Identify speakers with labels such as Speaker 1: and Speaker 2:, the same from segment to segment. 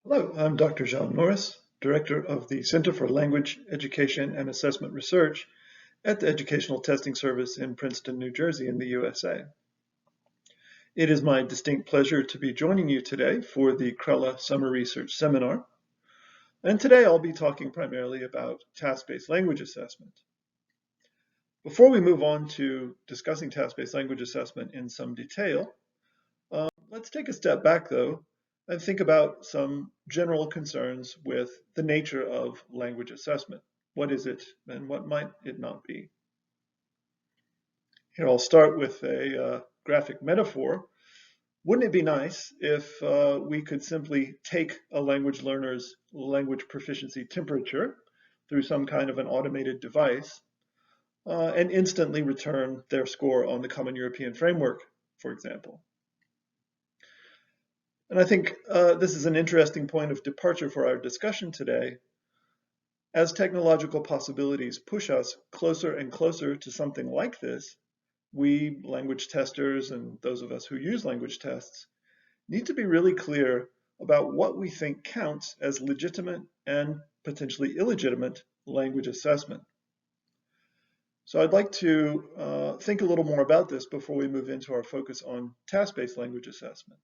Speaker 1: Hello, I'm Dr. Jean Norris, Director of the Center for Language Education and Assessment Research at the Educational Testing Service in Princeton, New Jersey in the USA. It is my distinct pleasure to be joining you today for the CRELLA Summer Research Seminar. And today I'll be talking primarily about task-based language assessment. Before we move on to discussing task-based language assessment in some detail, let's take a step back though and think about some general concerns with the nature of language assessment. What is it and what might it not be? Here I'll start with a graphic metaphor. Wouldn't it be nice if we could simply take a language learner's language proficiency temperature through some kind of an automated device and instantly return their score on the Common European Framework, for example? And I think this is an interesting point of departure for our discussion today. As technological possibilities push us closer and closer to something like this, we language testers and those of us who use language tests need to be really clear about what we think counts as legitimate and potentially illegitimate language assessment. So I'd like to think a little more about this before we move into our focus on task-based language assessment.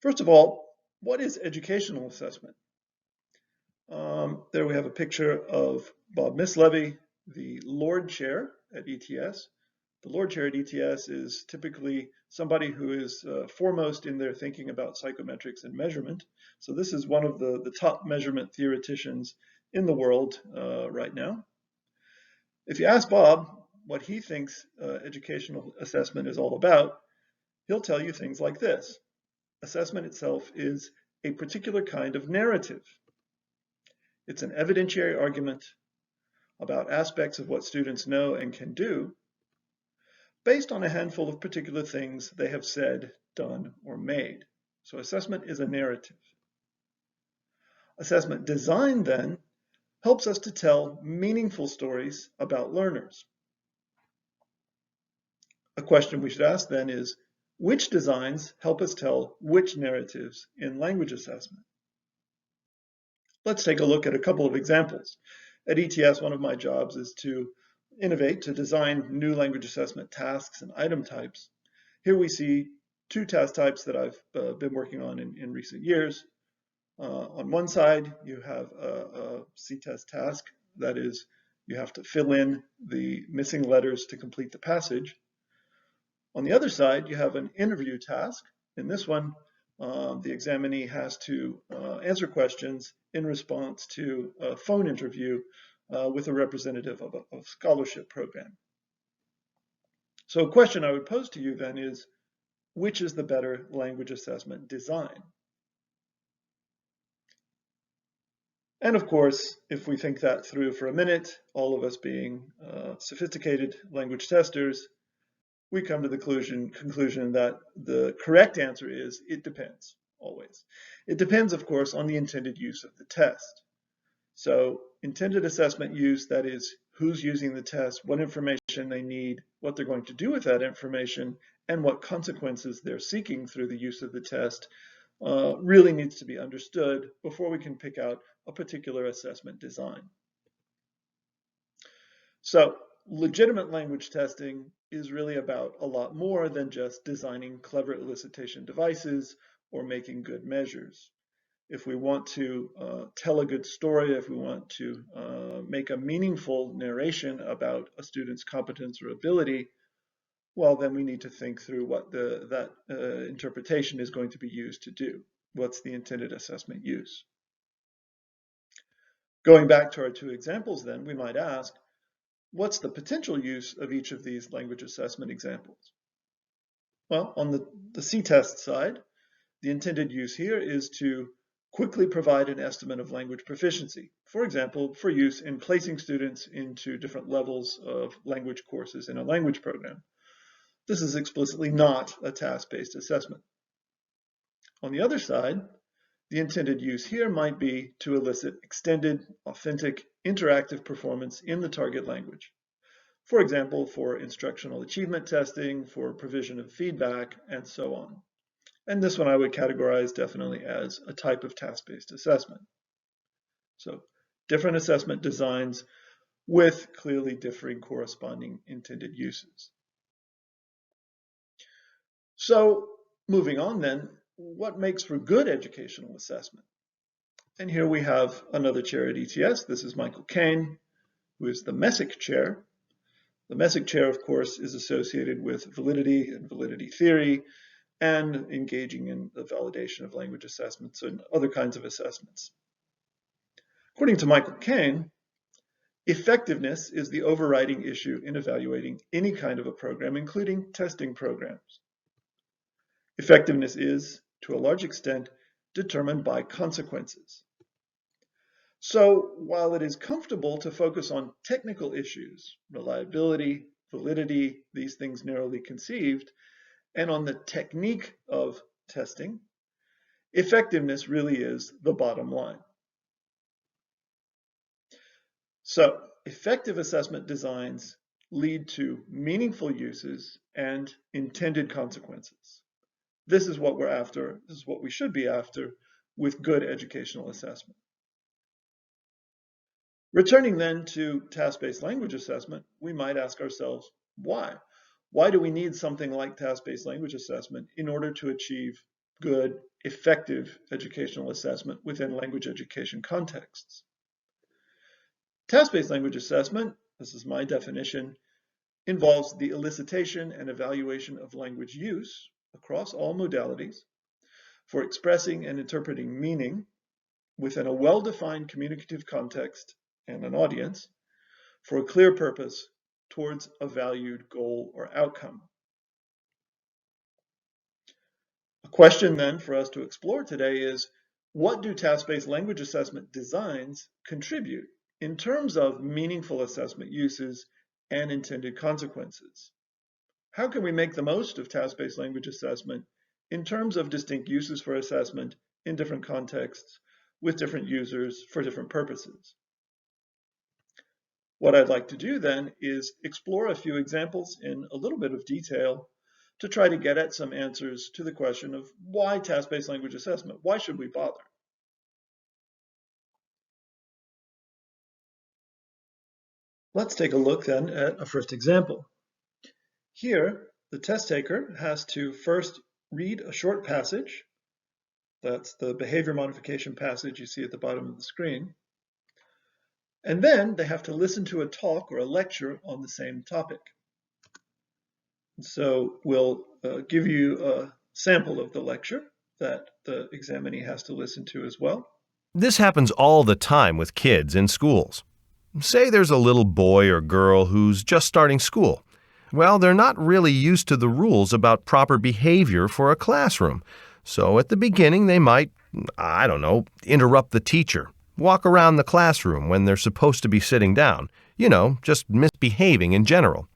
Speaker 1: First of all, what is educational assessment? There we have a picture of Bob Mislevy, the Lord Chair at ETS. The Lord Chair at ETS is typically somebody who is foremost in their thinking about psychometrics and measurement. So this is one of the top measurement theoreticians in the world right now. If you ask Bob what he thinks educational assessment is all about, he'll tell you things like this. Assessment itself is a particular kind of narrative. It's an evidentiary argument about aspects of what students know and can do based on a handful of particular things they have said, done, or made. So assessment is a narrative. Assessment design, then, helps us to tell meaningful stories about learners. A question we should ask then is, which designs help us tell which narratives in language assessment? Let's take a look at a couple of examples. At ETS, one of my jobs is to innovate, to design new language assessment tasks and item types. Here we see two task types that I've been working on in recent years. On one side, you have a C-test task. That is, you have to fill in the missing letters to complete the passage. On the other side, you have an interview task. In this one, the examinee has to answer questions in response to a phone interview with a representative of a scholarship program. So a question I would pose to you then is, which is the better language assessment design? And of course, if we think that through for a minute, all of us being sophisticated language testers, we come to the conclusion that the correct answer is it depends, always. It depends, of course, on the intended use of the test. So intended assessment use, that is, who's using the test, what information they need, what they're going to do with that information, and what consequences they're seeking through the use of the test, really needs to be understood before we can pick out a particular assessment design. So legitimate language testing is really about a lot more than just designing clever elicitation devices or making good measures. If we want to tell a good story, if we want to make a meaningful narration about a student's competence or ability, well, then we need to think through what that interpretation is going to be used to do. What's the intended assessment use? Going back to our two examples then, we might ask, what's the potential use of each of these language assessment examples? Well, on the C-test side, the intended use here is to quickly provide an estimate of language proficiency, for example, for use in placing students into different levels of language courses in a language program. This is explicitly not a task-based assessment. On the other side, the intended use here might be to elicit extended, authentic, interactive performance in the target language. For example, for instructional achievement testing, for provision of feedback, and so on. And this one I would categorize definitely as a type of task-based assessment. So different assessment designs with clearly differing corresponding intended uses. So moving on then, what makes for good educational assessment? And here we have another chair at ETS. This is Michael Kane, who is the Messick Chair. The Messick Chair, of course, is associated with validity and validity theory and engaging in the validation of language assessments and other kinds of assessments. According to Michael Kane, effectiveness is the overriding issue in evaluating any kind of a program, including testing programs. Effectiveness is, to a large extent, determined by consequences. So while it is comfortable to focus on technical issues, reliability, validity, these things narrowly conceived, and on the technique of testing, effectiveness really is the bottom line. So effective assessment designs lead to meaningful uses and intended consequences. This is what we're after. This is what we should be after with good educational assessment. Returning then to task-based language assessment, we might ask ourselves, why? Why do we need something like task-based language assessment in order to achieve good, effective educational assessment within language education contexts? Task-based language assessment, this is my definition, involves the elicitation and evaluation of language use across all modalities for expressing and interpreting meaning within a well-defined communicative context and an audience for a clear purpose towards a valued goal or outcome. A question then for us to explore today is, what do task-based language assessment designs contribute in terms of meaningful assessment uses and intended consequences? How can we make the most of task-based language assessment in terms of distinct uses for assessment in different contexts with different users for different purposes? What I'd like to do then is explore a few examples in a little bit of detail to try to get at some answers to the question of why task-based language assessment? Why should we bother? Let's take a look then at a first example. Here, the test taker has to first read a short passage. That's the behavior modification passage you see at the bottom of the screen. And then they have to listen to a talk or a lecture on the same topic. So we'll give you a sample of the lecture that the examinee has to listen to as well.
Speaker 2: This happens all the time with kids in schools. Say there's a little boy or girl who's just starting school. Well, they're not really used to the rules about proper behavior for a classroom. So at the beginning they might, interrupt the teacher, walk around the classroom when they're supposed to be sitting down, just misbehaving in general.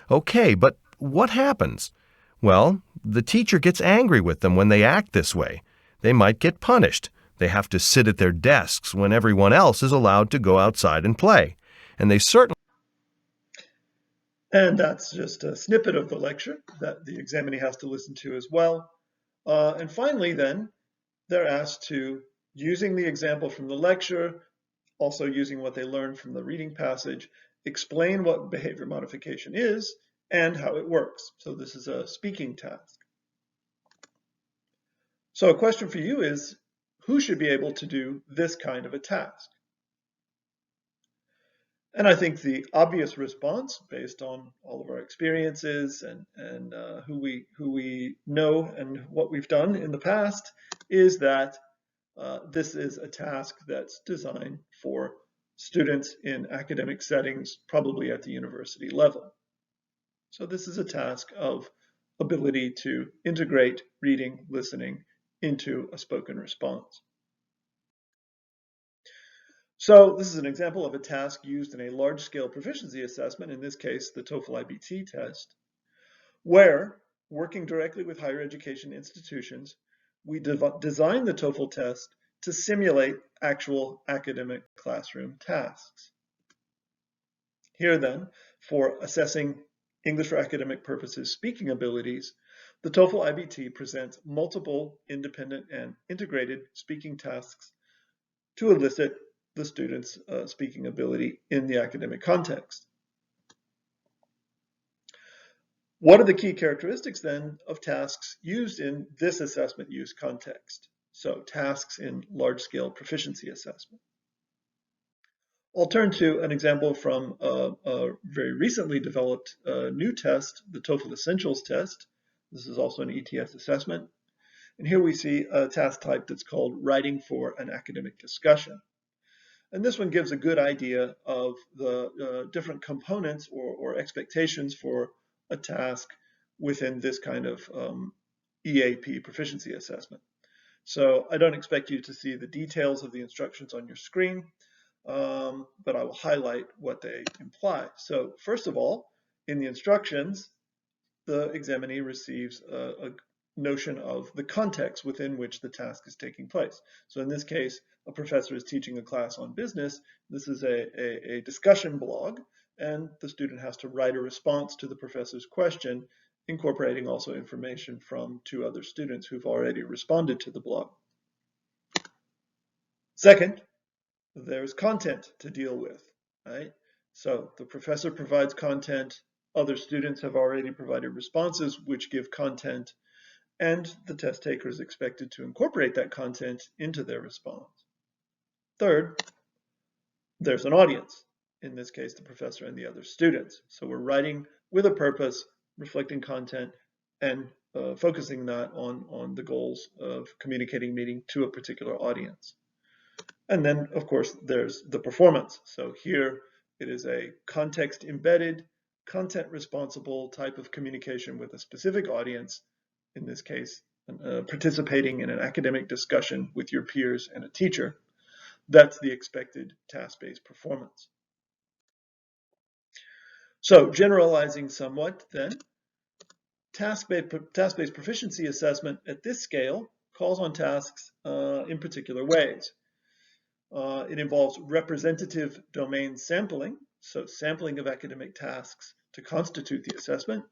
Speaker 2: Okay, but what happens? Well, the teacher gets angry with them when they act this way. They might get punished. They have to sit at their desks when everyone else is allowed to go outside and play. And they certainly...
Speaker 1: And that's just a snippet of the lecture that the examinee has to listen to as well. And finally then, they're asked to, using the example from the lecture, also using what they learned from the reading passage, explain what behavior modification is and how it works. So this is a speaking task. So a question for you is, who should be able to do this kind of a task? And I think the obvious response, based on all of our experiences and who we know and what we've done in the past, is that this is a task that's designed for students in academic settings, probably at the university level. So this is a task of ability to integrate reading, listening into a spoken response. So this is an example of a task used in a large-scale proficiency assessment, in this case, the TOEFL IBT test, where, working directly with higher education institutions, we design the TOEFL test to simulate actual academic classroom tasks. Here then, for assessing English for academic purposes speaking abilities, The TOEFL IBT presents multiple independent and integrated speaking tasks to elicit the student's speaking ability in the academic context. What are the key characteristics then of tasks used in this assessment use context? So tasks in large-scale proficiency assessment. I'll turn to an example from a very recently developed new test, the TOEFL Essentials test. This is also an ETS assessment. And here we see a task type that's called Writing for an Academic Discussion. And this one gives a good idea of the different components or expectations for a task within this kind of EAP proficiency assessment. So I don't expect you to see the details of the instructions on your screen, but I will highlight what they imply. So first of all, in the instructions, the examinee receives a notion of the context within which the task is taking place. So in this case, a professor is teaching a class on business. This is a discussion blog, and the student has to write a response to the professor's question, incorporating also information from two other students who've already responded to the blog. Second, there's content to deal with, right? So the professor provides content, other students have already provided responses which give content, and the test taker is expected to incorporate that content into their response. Third, there's an audience, in this case the professor and the other students. So we're writing with a purpose, reflecting content, and focusing that on the goals of communicating meaning to a particular audience. And then, of course, there's the performance. So here it is a context-embedded, content-responsible type of communication with a specific audience, in this case, participating in an academic discussion with your peers and a teacher. That's the expected task-based performance. So generalizing somewhat then, task-based proficiency assessment at this scale calls on tasks in particular ways. It involves representative domain sampling, so sampling of academic tasks to constitute the assessment.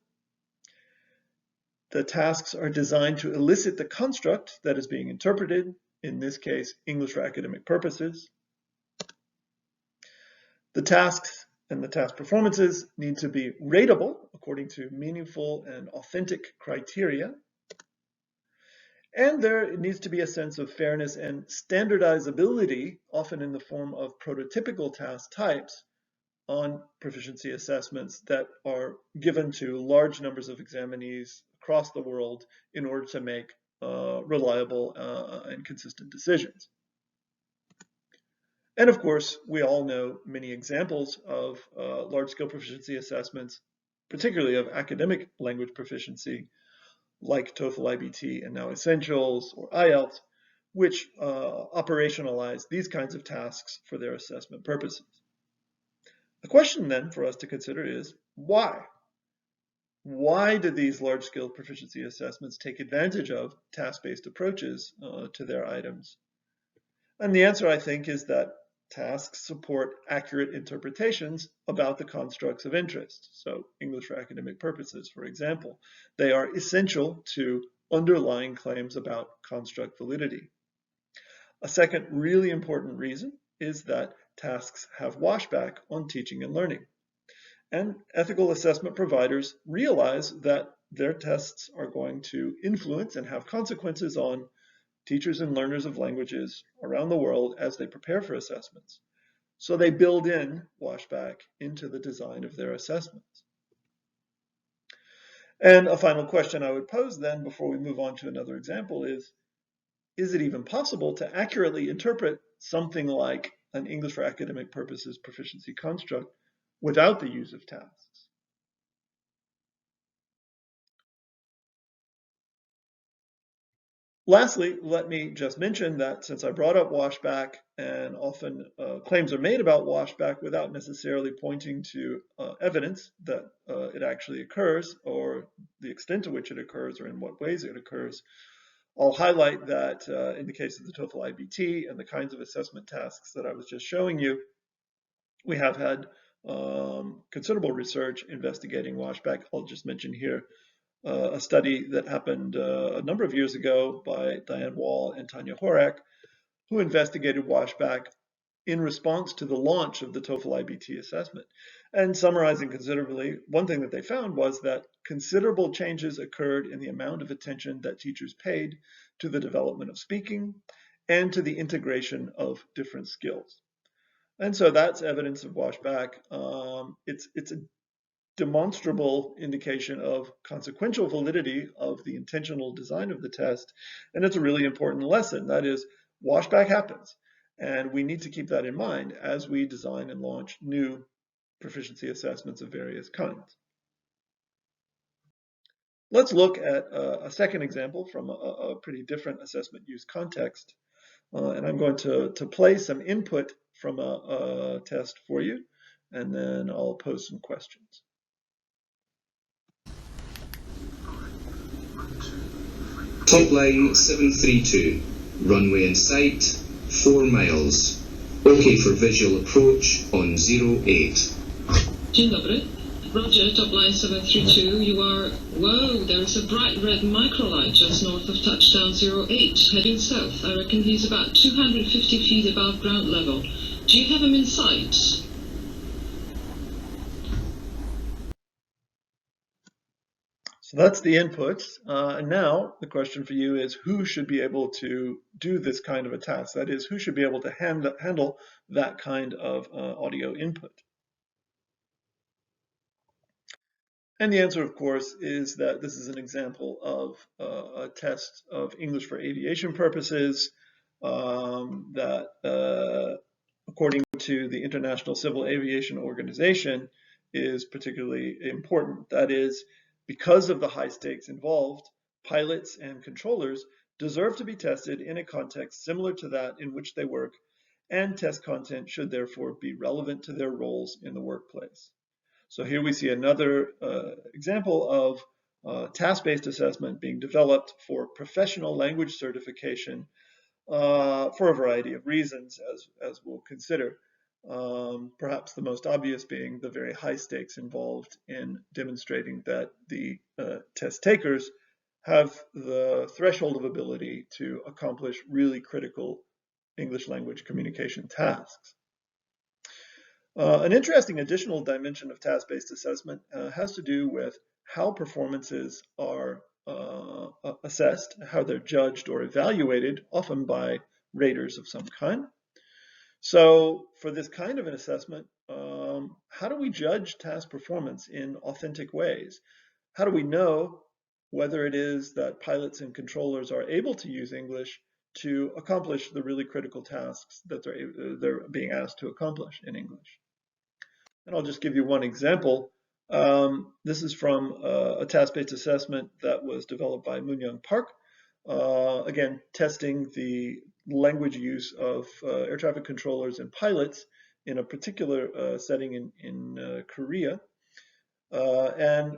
Speaker 1: The tasks are designed to elicit the construct that is being interpreted, in this case, English for academic purposes. The tasks and the task performances need to be rateable according to meaningful and authentic criteria. And there needs to be a sense of fairness and standardizability, often in the form of prototypical task types, on proficiency assessments that are given to large numbers of examinees across the world in order to make reliable and consistent decisions. And of course, we all know many examples of large-scale proficiency assessments, particularly of academic language proficiency, like TOEFL IBT and now Essentials or IELTS, which operationalize these kinds of tasks for their assessment purposes. The question then for us to consider is why? Why do these large-scale proficiency assessments take advantage of task-based approaches to their items? And the answer, I think, is that tasks support accurate interpretations about the constructs of interest. So English for academic purposes, for example, they are essential to underlying claims about construct validity. A second really important reason is that tasks have washback on teaching and learning. And ethical assessment providers realize that their tests are going to influence and have consequences on teachers and learners of languages around the world as they prepare for assessments. So they build in washback into the design of their assessments. And a final question I would pose then before we move on to another example is it even possible to accurately interpret something like an English for academic purposes proficiency construct without the use of tasks? Lastly, let me just mention that since I brought up washback, and often claims are made about washback without necessarily pointing to evidence that it actually occurs, or the extent to which it occurs, or in what ways it occurs, I'll highlight that in the case of the TOEFL IBT and the kinds of assessment tasks that I was just showing you, we have had considerable research investigating washback. I'll just mention here a study that happened a number of years ago by Diane Wall and Tanya Horak, who investigated washback in response to the launch of the TOEFL IBT assessment. And summarizing considerably, one thing that they found was that considerable changes occurred in the amount of attention that teachers paid to the development of speaking and to the integration of different skills. And so that's evidence of washback. It's a demonstrable indication of consequential validity of the intentional design of the test, and it's a really important lesson. That is, washback happens, and we need to keep that in mind as we design and launch new proficiency assessments of various kinds. Let's look at a second example from a pretty different assessment use context, and I'm going to play some input from a test for you, and then I'll pose some questions.
Speaker 3: Top line 732, runway in sight, 4 miles. OK for visual approach on 08.
Speaker 4: Dzień dobry. Roger, top line 732, you are... Whoa, there is a bright red microlight just north of touchdown 08, heading south. I reckon he's about 250 feet above ground level. Do you have him in sight?
Speaker 1: So that's the inputs. And now the question for you is, who should be able to do this kind of a task? That is, who should be able to handle that kind of audio input? And the answer, of course, is that this is an example of a test of English for aviation purposes that, according to the International Civil Aviation Organization, is particularly important. That is, because of the high stakes involved, pilots and controllers deserve to be tested in a context similar to that in which they work, and test content should therefore be relevant to their roles in the workplace. So here we see another example of task-based assessment being developed for professional language certification for a variety of reasons, as we'll consider. Perhaps the most obvious being the very high stakes involved in demonstrating that the test takers have the threshold of ability to accomplish really critical English language communication tasks. An interesting additional dimension of task-based assessment has to do with how performances are assessed, how they're judged or evaluated, often by raters of some kind. So for this kind of an assessment, how do we judge task performance in authentic ways? How do we know whether it is that pilots and controllers are able to use English to accomplish the really critical tasks that they're being asked to accomplish in English? And I'll just give you one example. This is from a task-based assessment that was developed by Moon-Young Park. Again, testing the language use of air traffic controllers and pilots in a particular setting in Korea. And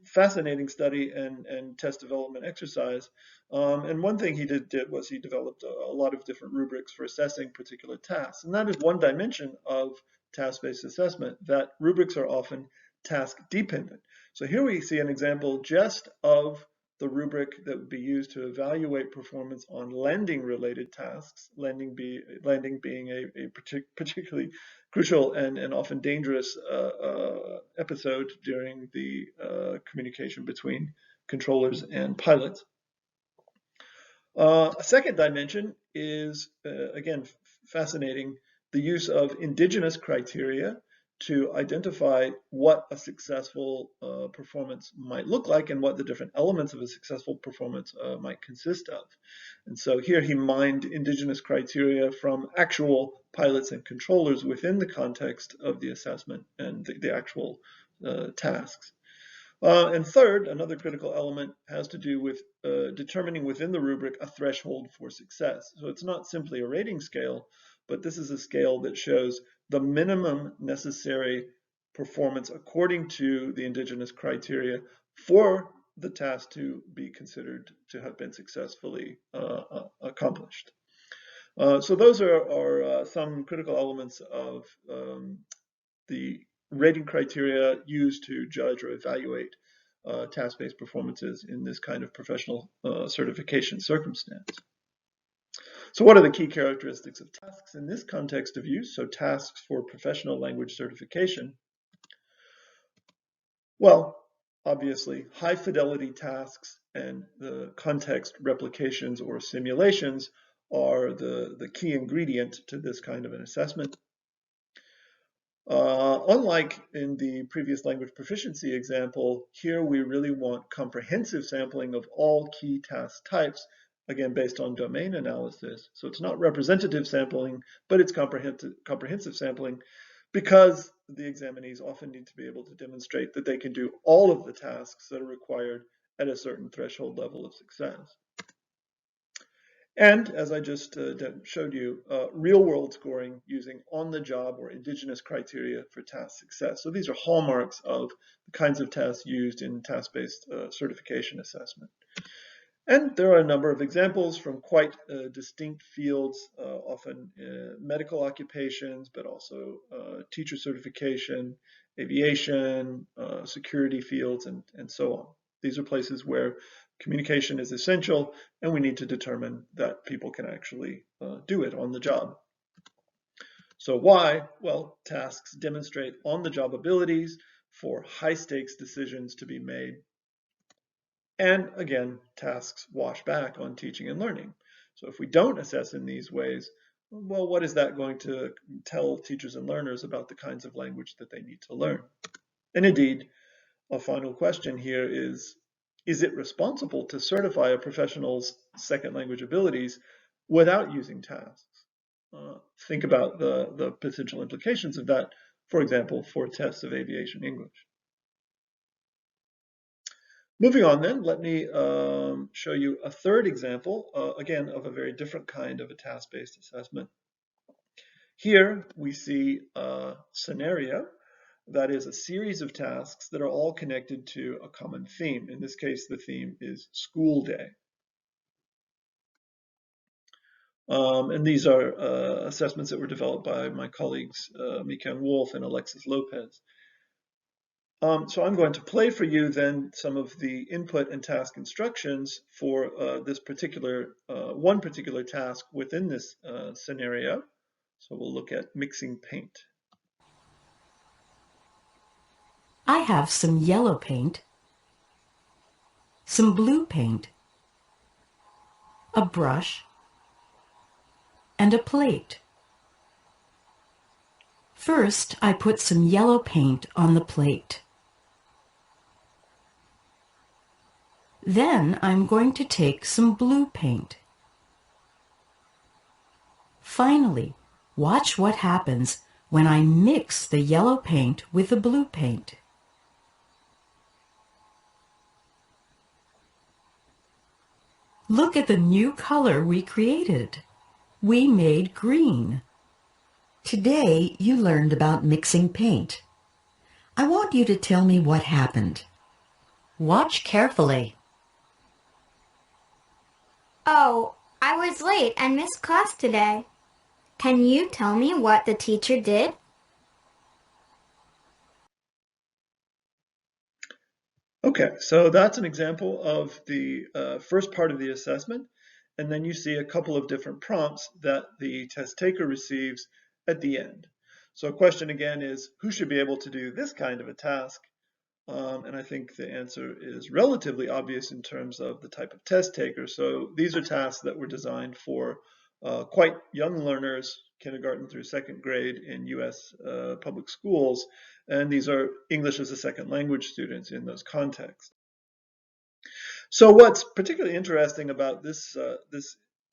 Speaker 1: fascinating study and test development exercise. And one thing he did was he developed a lot of different rubrics for assessing particular tasks. And that is one dimension of task-based assessment, that rubrics are often task dependent. So here we see an example just of the rubric that would be used to evaluate performance on landing related tasks, landing being a particularly crucial and often dangerous episode during the communication between controllers and pilots. A second dimension is, again, fascinating, the use of indigenous criteria to identify what a successful performance might look like and what the different elements of a successful performance might consist of. And so here he mined indigenous criteria from actual pilots and controllers within the context of the assessment and the actual tasks. And third, another critical element has to do with determining within the rubric a threshold for success. So it's not simply a rating scale, but this is a scale that shows the minimum necessary performance according to the indigenous criteria for the task to be considered to have been successfully accomplished. So those are some critical elements of the rating criteria used to judge or evaluate task-based performances in this kind of professional certification circumstance. So what are the key characteristics of tasks in this context of use? So tasks for professional language certification. Well, obviously, high fidelity tasks and the context replications or simulations are the key ingredient to this kind of an assessment. Unlike in the previous language proficiency example, here we really want comprehensive sampling of all key task types, again based on domain analysis. So it's not representative sampling, but it's comprehensive sampling, because the examinees often need to be able to demonstrate that they can do all of the tasks that are required at a certain threshold level of success. And as I just showed you, real-world scoring using on-the-job or indigenous criteria for task success. So these are hallmarks of the kinds of tests used in task-based certification assessment. And there are a number of examples from quite distinct fields, often medical occupations, but also teacher certification, aviation, security fields, and so on. These are places where communication is essential, and we need to determine that people can actually do it on the job. So why? Well, tasks demonstrate on-the-job abilities for high-stakes decisions to be made. And again, tasks wash back on teaching and learning. So if we don't assess in these ways, well, what is that going to tell teachers and learners about the kinds of language that they need to learn? And indeed, a final question here is it responsible to certify a professional's second language abilities without using tasks? Think about the potential implications of that, for example, for tests of aviation English. Moving on then, let me show you a third example, again, of a very different kind of a task-based assessment. Here we see a scenario that is a series of tasks that are all connected to a common theme. In this case, the theme is school day. And these are assessments that were developed by my colleagues, Mikan Wolf and Alexis Lopez. So I'm going to play for you then some of the input and task instructions for this particular, one particular task within this scenario. So we'll look at mixing paint.
Speaker 5: I have some yellow paint, some blue paint, a brush, and a plate. First, I put some yellow paint on the plate. Then I'm going to take some blue paint. Finally, watch what happens when I mix the yellow paint with the blue paint. Look at the new color we created. We made green.
Speaker 6: Today you learned about mixing paint. I want you to tell me what happened. Watch carefully.
Speaker 7: Oh, I was late and missed class today. Can you tell me what the teacher did?
Speaker 1: Okay, so that's an example of the first part of the assessment, and then you see a couple of different prompts that the test taker receives at the end. So a question again is, who should be able to do this kind of a task? And I think the answer is relatively obvious in terms of the type of test taker. So these are tasks that were designed for quite young learners, kindergarten through second grade in US public schools, and these are English as a second language students in those contexts. So what's particularly interesting about this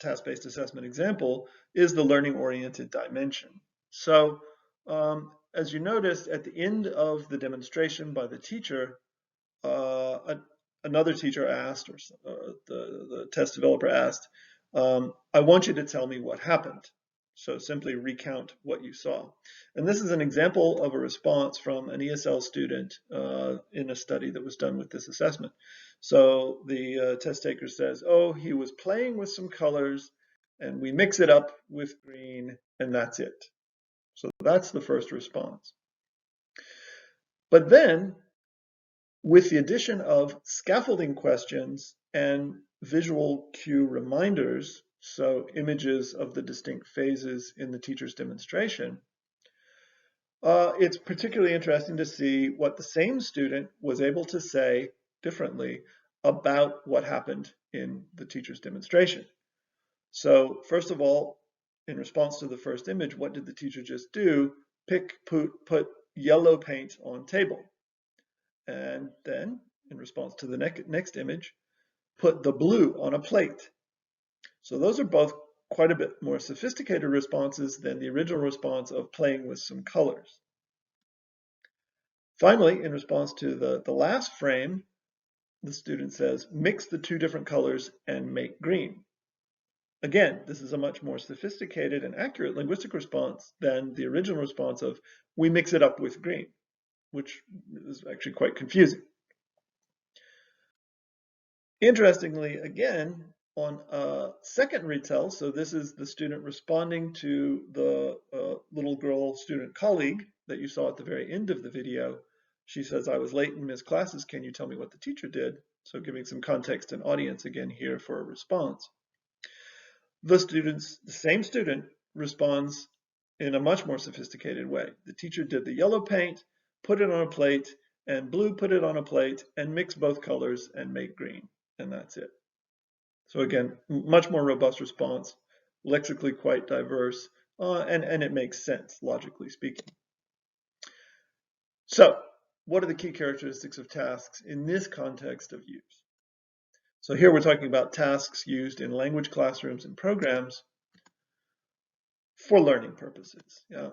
Speaker 1: task-based assessment example is the learning-oriented dimension. So as you noticed, at the end of the demonstration by the teacher, another teacher asked, or the test developer asked, I want you to tell me what happened. So simply recount what you saw. And this is an example of a response from an ESL student in a study that was done with this assessment. So the test taker says, oh, he was playing with some colors and we mix it up with green and that's it. So that's the first response. But then With the addition of scaffolding questions and visual cue reminders, so images of the distinct phases in the teacher's demonstration, it's particularly interesting to see what the same student was able to say differently about what happened in the teacher's demonstration. So first of all, in response to the first image, what did the teacher just do? Put yellow paint on table. And then, in response to the next image, put the blue on a plate. So those are both quite a bit more sophisticated responses than the original response of playing with some colors. Finally, in response to the last frame, the student says, mix the two different colors and make green. Again, this is a much more sophisticated and accurate linguistic response than the original response of, we mix it up with green, which is actually quite confusing. Interestingly, again, on a second retell, so this is the student responding to the little girl student colleague that you saw at the very end of the video. She says, I was late in Miss Classes, can you tell me what the teacher did? So giving some context and audience again here for a response. The same student responds in a much more sophisticated way. The teacher did the yellow paint, put it on a plate, and blue put it on a plate, and mix both colors and make green. And that's it. So again, much more robust response, lexically quite diverse, and it makes sense, logically speaking. So what are the key characteristics of tasks in this context of use? So here we're talking about tasks used in language classrooms and programs for learning purposes. Yeah.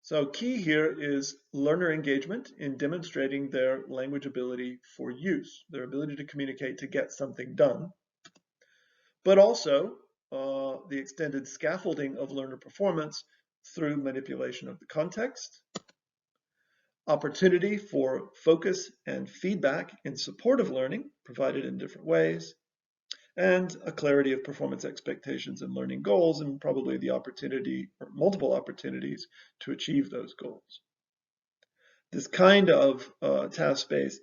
Speaker 1: So key here is learner engagement in demonstrating their language ability for use, their ability to communicate to get something done, but also the extended scaffolding of learner performance through manipulation of the context, opportunity for focus and feedback in support of learning provided in different ways, and a clarity of performance expectations and learning goals, and probably the opportunity or multiple opportunities to achieve those goals. This kind of task-based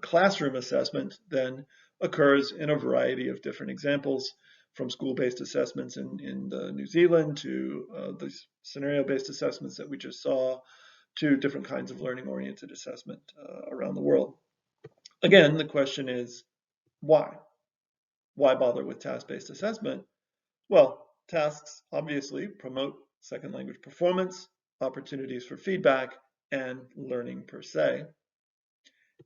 Speaker 1: classroom assessment then occurs in a variety of different examples, from school-based assessments in New Zealand to the scenario-based assessments that we just saw, to different kinds of learning-oriented assessment around the world. Again, the question is, why? Why bother with task-based assessment? Well, tasks obviously promote second language performance, opportunities for feedback, and learning per se.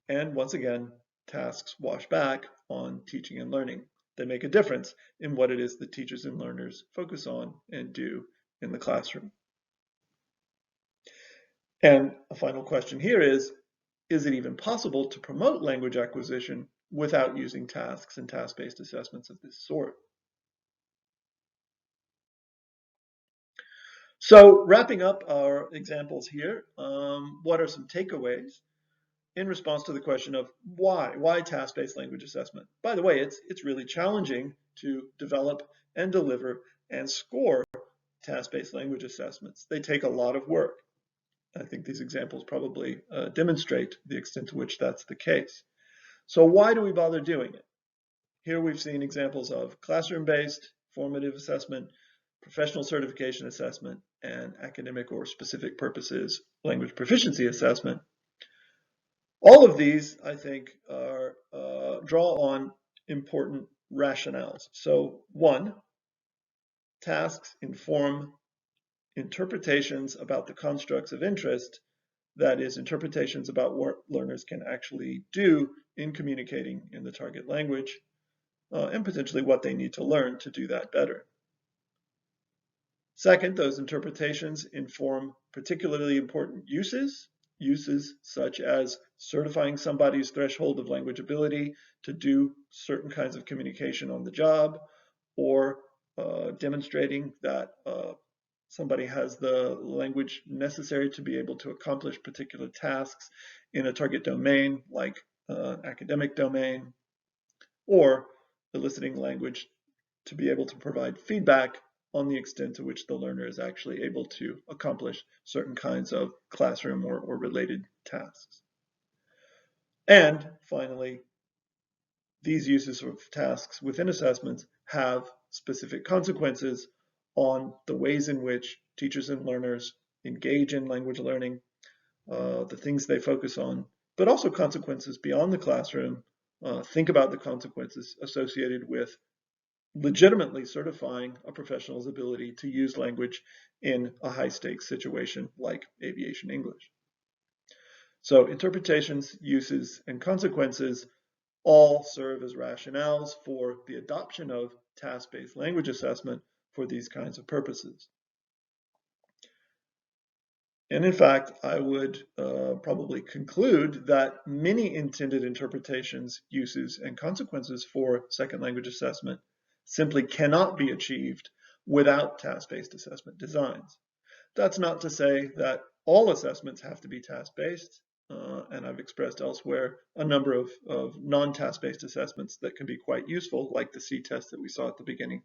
Speaker 1: And once again, tasks wash back on teaching and learning. They make a difference in what it is that teachers and learners focus on and do in the classroom. And a final question here is it even possible to promote language acquisition without using tasks and task-based assessments of this sort? So wrapping up our examples here, what are some takeaways in response to the question of why task-based language assessment? By the way, it's really challenging to develop and deliver and score task-based language assessments. They take a lot of work. I think these examples probably demonstrate the extent to which that's the case. So why do we bother doing it? Here we've seen examples of classroom-based formative assessment, professional certification assessment, and academic or specific purposes language proficiency assessment. All of these, I think, are draw on important rationales. So one, tasks inform interpretations about the constructs of interest, that is, interpretations about what learners can actually do in communicating in the target language, and potentially what they need to learn to do that better. Second, those interpretations inform particularly important uses such as certifying somebody's threshold of language ability to do certain kinds of communication on the job, or demonstrating that somebody has the language necessary to be able to accomplish particular tasks in a target domain like academic domain, or eliciting language to be able to provide feedback on the extent to which the learner is actually able to accomplish certain kinds of classroom or related tasks. And finally, these uses of tasks within assessments have specific consequences on the ways in which teachers and learners engage in language learning, the things they focus on, but also consequences beyond the classroom. Think about the consequences associated with legitimately certifying a professional's ability to use language in a high-stakes situation like aviation English. So interpretations, uses, and consequences all serve as rationales for the adoption of task-based language assessment for these kinds of purposes. And in fact, I would probably conclude that many intended interpretations, uses, and consequences for second language assessment simply cannot be achieved without task-based assessment designs. That's not to say that all assessments have to be task-based, and I've expressed elsewhere a number of non-task-based assessments that can be quite useful, like the C-test that we saw at the beginning.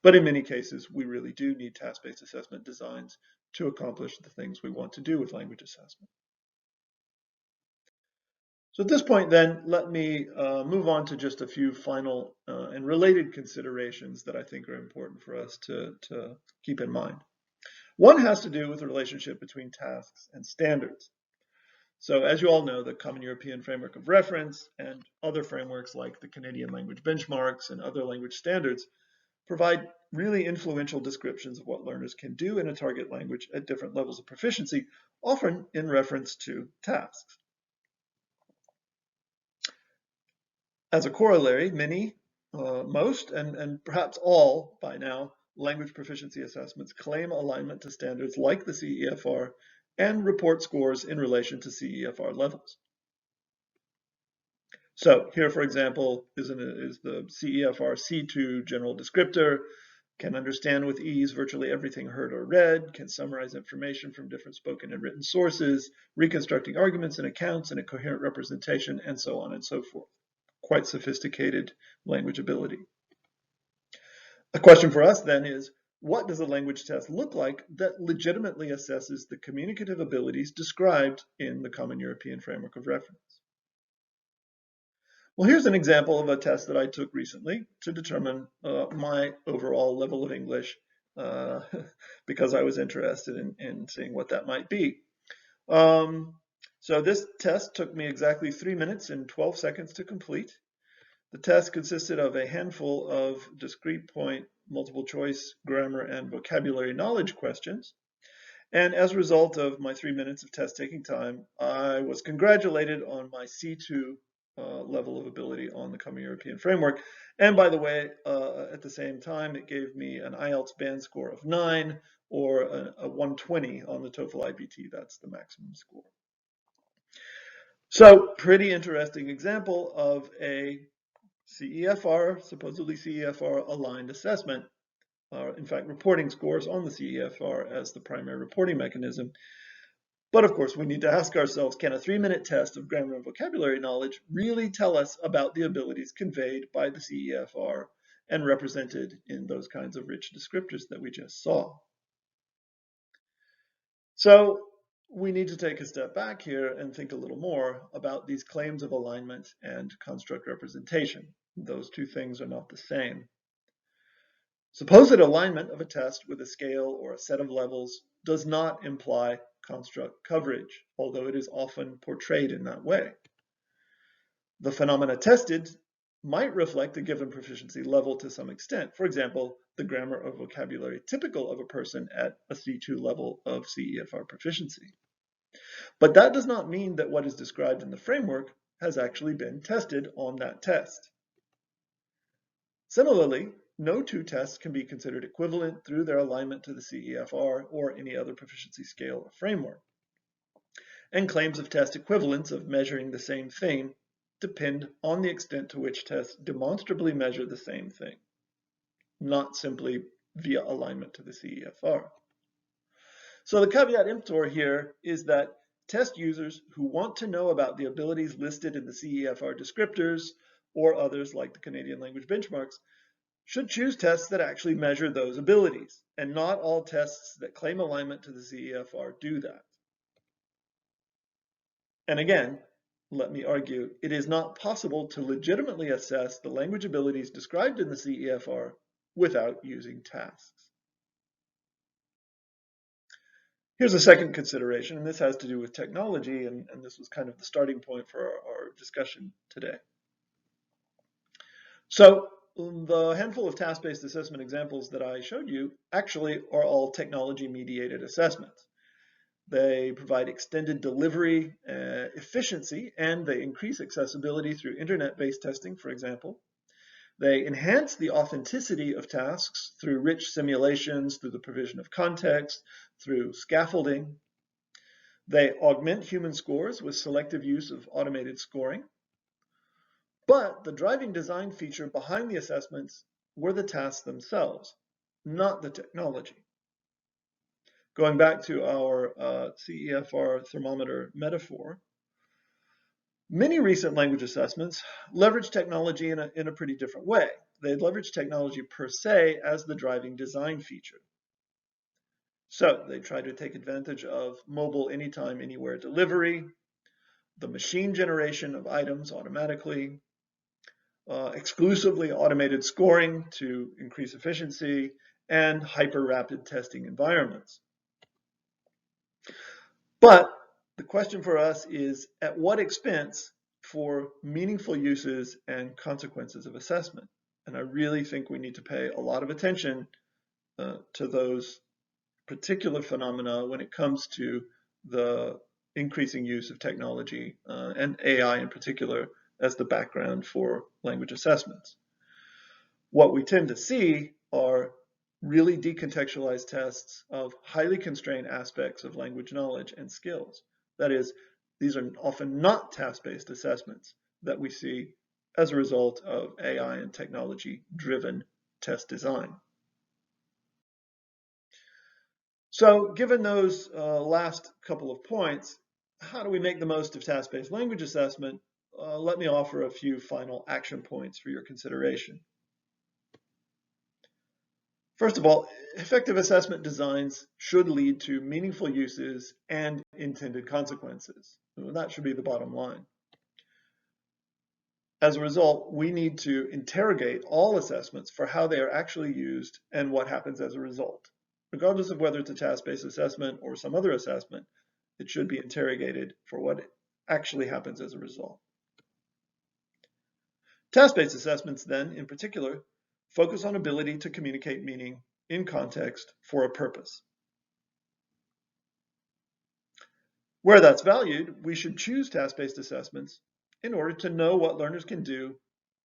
Speaker 1: But in many cases, we really do need task-based assessment designs to accomplish the things we want to do with language assessment. So at this point then, let me move on to just a few final and related considerations that I think are important for us to keep in mind. One has to do with the relationship between tasks and standards. So as you all know, the Common European Framework of Reference and other frameworks like the Canadian Language Benchmarks and other language standards provide really influential descriptions of what learners can do in a target language at different levels of proficiency, often in reference to tasks. As a corollary, many, most, and perhaps all by now, language proficiency assessments claim alignment to standards like the CEFR and report scores in relation to CEFR levels. So here, for example, is the CEFR C2 general descriptor, can understand with ease virtually everything heard or read, can summarize information from different spoken and written sources, reconstructing arguments and accounts in a coherent representation, and so on and so forth. Quite sophisticated language ability. A question for us then is, what does a language test look like that legitimately assesses the communicative abilities described in the Common European Framework of Reference? Well, here's an example of a test that I took recently to determine my overall level of English because I was interested in seeing what that might be. So this test took me exactly 3 minutes and 12 seconds to complete. The test consisted of a handful of discrete point, multiple choice, grammar, and vocabulary knowledge questions. And as a result of my 3 minutes of test taking time, I was congratulated on my C2 level of ability on the Common European Framework. And by the way, at the same time, it gave me an IELTS band score of 9 or a 120 on the TOEFL IBT. That's the maximum score. So pretty interesting example of a CEFR, supposedly CEFR aligned assessment, in fact, reporting scores on the CEFR as the primary reporting mechanism. But of course, we need to ask ourselves, can a 3-minute test of grammar and vocabulary knowledge really tell us about the abilities conveyed by the CEFR and represented in those kinds of rich descriptors that we just saw? So we need to take a step back here and think a little more about these claims of alignment and construct representation. Those two things are not the same. Supposed alignment of a test with a scale or a set of levels does not imply construct coverage, although it is often portrayed in that way. The phenomena tested might reflect a given proficiency level to some extent. For example, the grammar or vocabulary typical of a person at a C2 level of CEFR proficiency. But that does not mean that what is described in the framework has actually been tested on that test. Similarly, no two tests can be considered equivalent through their alignment to the CEFR or any other proficiency scale or framework. And claims of test equivalence of measuring the same thing depend on the extent to which tests demonstrably measure the same thing, not simply via alignment to the CEFR. So the caveat emptor here is that test users who want to know about the abilities listed in the CEFR descriptors or others like the Canadian Language Benchmarks should choose tests that actually measure those abilities, and not all tests that claim alignment to the CEFR do that. And again, let me argue, it is not possible to legitimately assess the language abilities described in the CEFR without using tasks. Here's a second consideration, and this has to do with technology, and this was kind of the starting point for our discussion today. So the handful of task-based assessment examples that I showed you actually are all technology-mediated assessments. They provide extended delivery efficiency, and they increase accessibility through internet-based testing, for example. They enhance the authenticity of tasks through rich simulations, through the provision of context, through scaffolding. They augment human scores with selective use of automated scoring. But the driving design feature behind the assessments were the tasks themselves, not the technology. Going back to our CEFR thermometer metaphor, many recent language assessments leverage technology in a pretty different way. They leverage technology per se as the driving design feature. So they try to take advantage of mobile anytime, anywhere delivery, the machine generation of items automatically, exclusively automated scoring to increase efficiency, and hyper-rapid testing environments. But the question for us is, at what expense for meaningful uses and consequences of assessment? And I really think we need to pay a lot of attention to those particular phenomena when it comes to the increasing use of technology and AI in particular as the background for language assessments. What we tend to see are really decontextualized tests of highly constrained aspects of language knowledge and skills. That is, these are often not task-based assessments that we see as a result of AI and technology-driven test design. So given those last couple of points, how do we make the most of task-based language assessment? Let me offer a few final action points for your consideration. First of all, effective assessment designs should lead to meaningful uses and intended consequences. That should be the bottom line. As a result, we need to interrogate all assessments for how they are actually used and what happens as a result. Regardless of whether it's a task-based assessment or some other assessment, it should be interrogated for what actually happens as a result. Task-based assessments then, in particular, focus on ability to communicate meaning in context for a purpose. Where that's valued, we should choose task-based assessments in order to know what learners can do,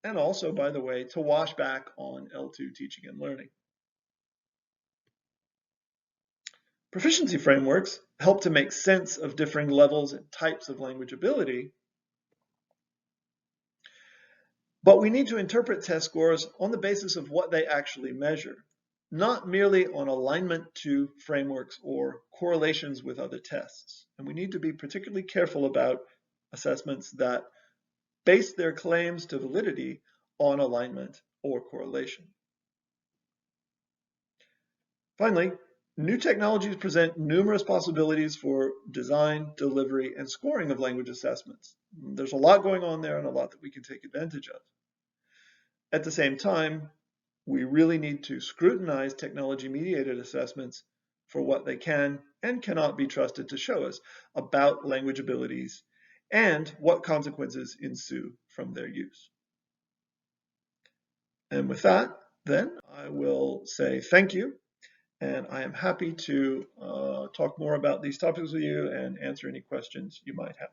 Speaker 1: and also, by the way, to wash back on L2 teaching and learning. Proficiency frameworks help to make sense of differing levels and types of language ability, but we need to interpret test scores on the basis of what they actually measure, not merely on alignment to frameworks or correlations with other tests. And we need to be particularly careful about assessments that base their claims to validity on alignment or correlation. Finally, new technologies present numerous possibilities for design, delivery, and scoring of language assessments. There's a lot going on there and a lot that we can take advantage of. At the same time, we really need to scrutinize technology-mediated assessments for what they can and cannot be trusted to show us about language abilities and what consequences ensue from their use. And with that, then, I will say thank you, and I am happy to talk more about these topics with you and answer any questions you might have.